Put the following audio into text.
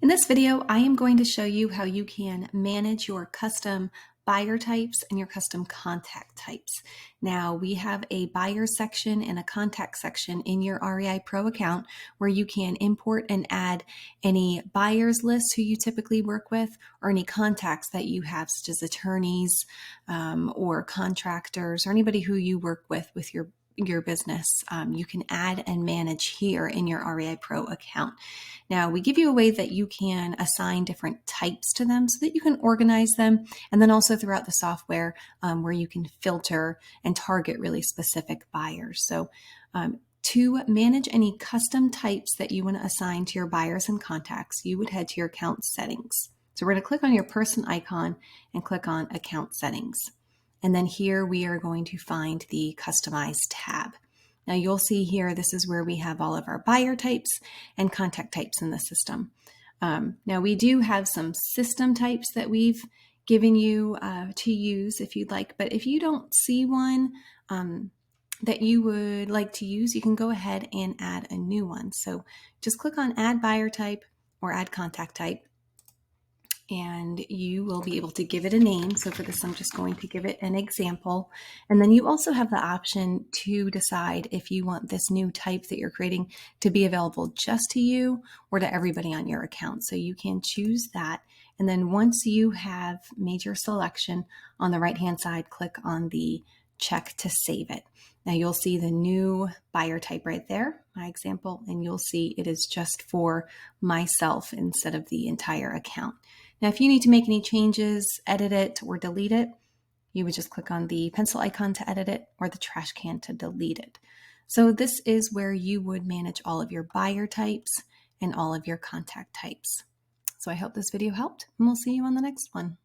In this video, I am going to show you how you can manage your custom buyer types and your custom contact types. Now, we have a buyer section and a contact section in your REIPro account where you can import and add any buyers list who you typically work with or any contacts that you have, such as attorneys or contractors or anybody who you work with your business. You can add and manage here in your REIPro account. Now, we give you a way that you can assign different types to them so that you can organize them, and then also throughout the software where you can filter and target really specific buyers. So to manage any custom types that you want to assign to your buyers and contacts, you would head to your account settings. So we're going to click on your person icon and click on account settings. And then here we are going to find the customize tab. Now you'll see here, this is where we have all of our buyer types and contact types in the system. Now we do have some system types that we've given you to use if you'd like, but if you don't see one that you would like to use, you can go ahead and add a new one. So just click on add buyer type or add contact type, and you will be able to give it a name. So for this, I'm just going to give it an example. And then you also have the option to decide if you want this new type that you're creating to be available just to you or to everybody on your account. So you can choose that. And then once you have made your selection, on the right-hand side, click on the check to save it. Now you'll see the new buyer type right there, my example, and you'll see it is just for myself instead of the entire account. Now, if you need to make any changes, edit it, or delete it, you would just click on the pencil icon to edit it or the trash can to delete it. So this is where you would manage all of your buyer types and all of your contact types. So I hope this video helped, and we'll see you on the next one.